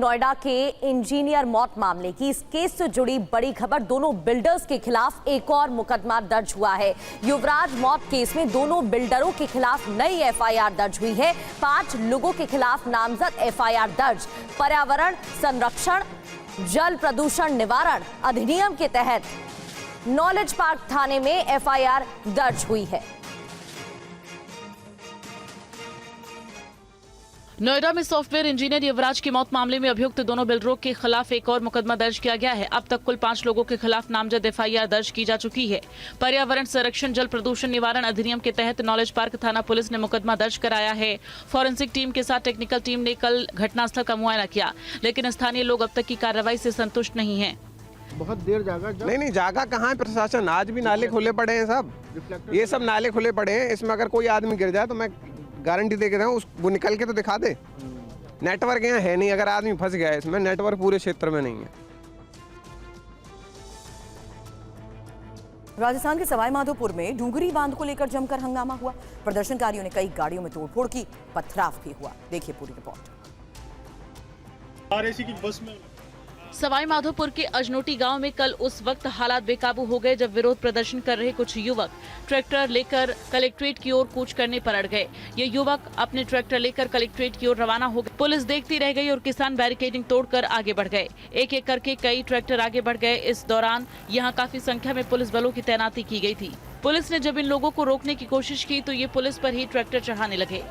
नोएडा के इंजीनियर मौत मामले की। इस केस से जुड़ी बड़ी खबर, दोनों बिल्डर्स के खिलाफ एक और मुकदमा दर्ज हुआ है। युवराज मौत केस में दोनों बिल्डरों के खिलाफ नई एफआईआर दर्ज हुई है। 5 लोगों के खिलाफ नामजद एफआईआर दर्ज। पर्यावरण संरक्षण जल प्रदूषण निवारण अधिनियम के तहत नॉलेज पार्क थाने में एफआईआर दर्ज हुई है। नोएडा में सॉफ्टवेयर इंजीनियर युवराज की मौत मामले में अभियुक्त दोनों बिल्डरों के खिलाफ एक और मुकदमा दर्ज किया गया है। अब तक कुल 5 लोगों के खिलाफ नामजद एफआईआर दर्ज की जा चुकी है। पर्यावरण संरक्षण जल प्रदूषण निवारण अधिनियम के तहत नॉलेज पार्क थाना पुलिस ने मुकदमा दर्ज कराया है। फॉरेंसिक टीम के साथ टेक्निकल टीम ने कल घटनास्थल का मुआयना किया, लेकिन स्थानीय लोग अब तक की कार्रवाई से संतुष्ट नहीं है। बहुत देर जागा नहीं जागा कहाँ है प्रशासन, आज भी नाले खुले पड़े हैं सब, ये सब नाले खुले पड़े हैं। इसमें अगर कोई आदमी गिर जाए तो मैं गारंटी दे के रहा हूँ वो निकल के तो दिखा दे। नेटवर्क यहाँ है नहीं, अगर आदमी फंस गया है इसमें, नेटवर्क पूरे क्षेत्र में नहीं है। राजस्थान के सवाई माधोपुर में डूंगरी बांध को लेकर जमकर हंगामा हुआ। प्रदर्शनकारियों ने कई गाड़ियों में तोड़फोड़ की, पथराव भी हुआ। देखिए पूरी रिपोर्ट। आरएसी की बस में सवाई माधोपुर के अजनोटी गांव में कल उस वक्त हालात बेकाबू हो गए जब विरोध प्रदर्शन कर रहे कुछ युवक ट्रैक्टर लेकर कलेक्ट्रेट की ओर कूच करने पर अड़ गए। ये युवक अपने ट्रैक्टर लेकर कलेक्ट्रेट की ओर रवाना हो गए। पुलिस देखती रह गई और किसान बैरिकेडिंग तोड़कर आगे बढ़ गए। एक एक करके कई ट्रैक्टर आगे बढ़ गए। इस दौरान यहाँ काफी संख्या में पुलिस बलों की तैनाती की गई थी। पुलिस ने जब इन लोगों को रोकने की कोशिश की तो ये पुलिस पर ही ट्रैक्टर चढ़ाने लगे।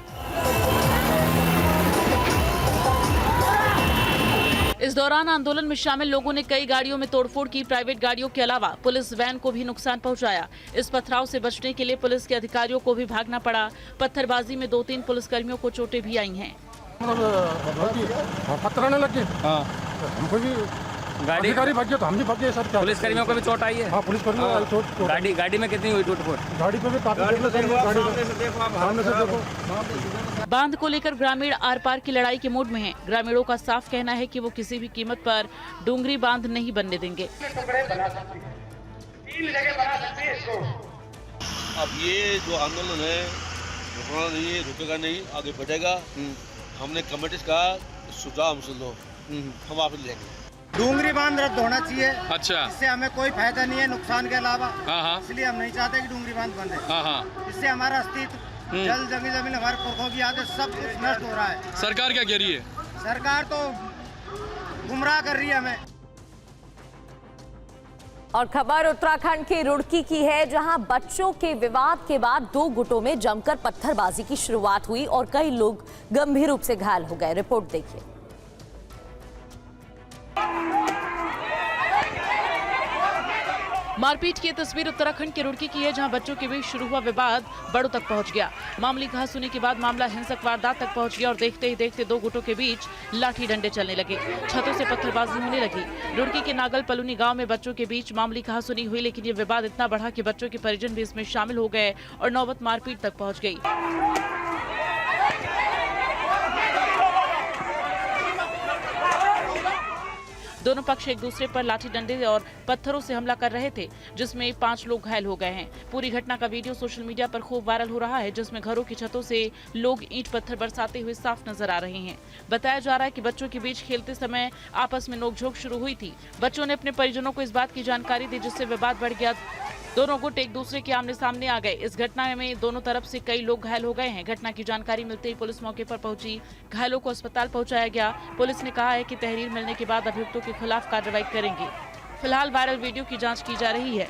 इस दौरान आंदोलन में शामिल लोगों ने कई गाड़ियों में तोड़फोड़ की। प्राइवेट गाड़ियों के अलावा पुलिस वैन को भी नुकसान पहुंचाया। इस पथराव से बचने के लिए पुलिस के अधिकारियों को भी भागना पड़ा। पत्थरबाजी में 2-3 पुलिसकर्मियों को चोटें भी आई हैं। पत्थराने लग गए, हमको भी गाड़ी भाग गया तो हम भी भाग गए सर। पुलिस कर्मियों को भी चोट आई है? हाँ, पुलिस कर्मियों को चोट। गाड़ी में कितनी हुई टूट-फूट? गाड़ी पे भी काफी सामने से देखो। बांध को लेकर ग्रामीण आर पार की लड़ाई के मूड में हैं। ग्रामीणों का साफ कहना है कि वो किसी भी कीमत पर डूंगरी बांध नहीं बनने देंगे। अब ये जो आंदोलन है रुकना नहीं है, रुकेगा नहीं, आगे बढ़ेगा। हमने कमेटी का सुझाव हमसे लो, हम वापस लेंगे। डूंगरी बांध रद्द होना चाहिए। अच्छा, इससे हमें कोई फायदा नहीं है नुकसान के अलावा। हाँ। इसलिए हम नहीं चाहते कि डूंगरी बांध बंद है। हाँ। इससे हमारा अस्तित्व, जल जमीन हमारे पुरखों की आदत सब कुछ नष्ट हो रहा है। सरकार क्या कह रही है? सरकार तो गुमराह कर रही है हमें। और खबर उत्तराखंड के रुड़की की है, जहां बच्चों के विवाद के बाद 2 गुटों में जमकर पत्थरबाजी की शुरुआत हुई और कई लोग गंभीर रूप से घायल हो गए। रिपोर्ट देखिए। मारपीट की तस्वीर उत्तराखंड के रुड़की की है, जहां बच्चों के बीच शुरू हुआ विवाद बड़ों तक पहुंच गया। मामूली कहासुनी के बाद मामला हिंसक वारदात तक पहुंच गया और देखते ही देखते 2 गुटों के बीच लाठी डंडे चलने लगे। छतों से पत्थरबाजी होने लगी। रुड़की के नागल पलूनी गांव में बच्चों के बीच मामूली कहासुनी हुई, लेकिन ये विवाद इतना बढ़ा कि बच्चों के परिजन भी इसमें शामिल हो गए और नौबत मारपीट तक पहुँच गयी। दोनों पक्ष एक दूसरे पर लाठी डंडे और पत्थरों से हमला कर रहे थे, जिसमें 5 लोग घायल हो गए हैं। पूरी घटना का वीडियो सोशल मीडिया पर खूब वायरल हो रहा है, जिसमें घरों की छतों से लोग ईंट पत्थर बरसाते हुए साफ नजर आ रहे हैं। बताया जा रहा है कि बच्चों के बीच खेलते समय आपस में नोकझोंक शुरू हुई थी। बच्चों ने अपने परिजनों को इस बात की जानकारी दी, जिससे विवाद बढ़ गया। दोनों गुट एक दूसरे के आमने सामने आ गए। इस घटना में दोनों तरफ से कई लोग घायल हो गए हैं। घटना की जानकारी मिलते ही पुलिस मौके पर पहुंची। घायलों को अस्पताल पहुंचाया गया। पुलिस ने कहा है कि तहरीर मिलने के बाद अभियुक्तों के खिलाफ कार्रवाई करेंगे। फिलहाल वायरल वीडियो की जांच की जा रही है।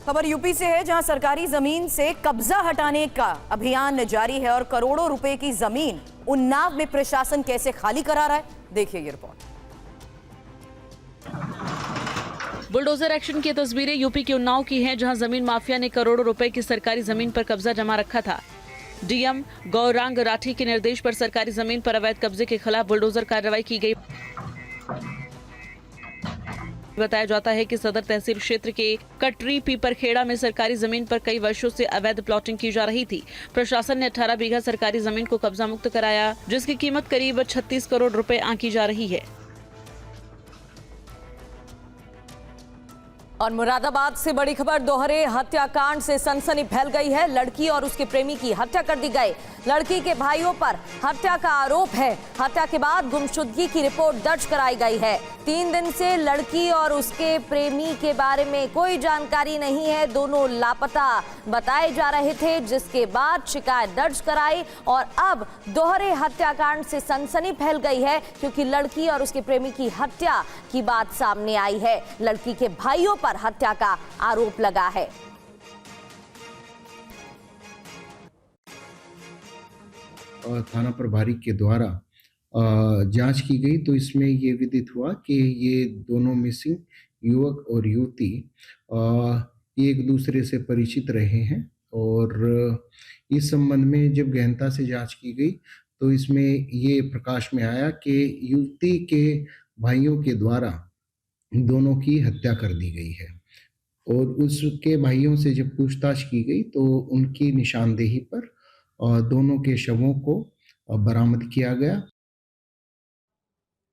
खबर यूपी से है, जहां सरकारी जमीन से कब्जा हटाने का अभियान जारी है और करोड़ों रुपए की जमीन उन्नाव में प्रशासन कैसे खाली करा रहा है, देखिए ये रिपोर्ट। बुलडोजर एक्शन की तस्वीरें यूपी के उन्नाव की हैं, जहां जमीन माफिया ने करोड़ों रुपए की सरकारी जमीन पर कब्जा जमा रखा था। डीएम गौरांग राठी के निर्देश पर सरकारी जमीन पर अवैध कब्जे के खिलाफ बुलडोजर कार्रवाई की गई। बताया जाता है कि सदर तहसील क्षेत्र के कटरी पीपरखेड़ा में सरकारी जमीन पर कई वर्षों से अवैध प्लॉटिंग की जा रही थी। प्रशासन ने 18 बीघा सरकारी जमीन को कब्जा मुक्त कराया, जिसकी कीमत करीब 36 करोड़ रुपए आंकी जा रही है। और मुरादाबाद से बड़ी खबर, दोहरे हत्याकांड से सनसनी फैल गई है। लड़की और उसके प्रेमी की हत्या कर दी गई। लड़की के भाइयों पर हत्या का आरोप है। हत्या के बाद गुमशुदगी की रिपोर्ट दर्ज कराई गई है। 3 दिन से लड़की और उसके प्रेमी के बारे में कोई जानकारी नहीं है। दोनों लापता बताए जा रहे थे, जिसके बाद शिकायत दर्ज कराई और अब दोहरे हत्याकांड से सनसनी फैल गई है, क्योंकि लड़की और उसके प्रेमी की हत्या की बात सामने आई है। लड़की के भाइयों पर हत्या का आरोप लगा है। थाना प्रभारी के द्वारा जांच की गई तो इसमें ये विदित हुआ कि ये दोनों मिसिंग युवक और युवती एक दूसरे से परिचित रहे हैं और इस संबंध में जब गहनता से जांच की गई तो इसमें ये प्रकाश में आया कि युवती के भाइयों के द्वारा दोनों की हत्या कर दी गई है और उसके भाइयों से जब पूछताछ की गई तो उनकी निशानदेही पर दोनों के शवों को बरामद किया गया।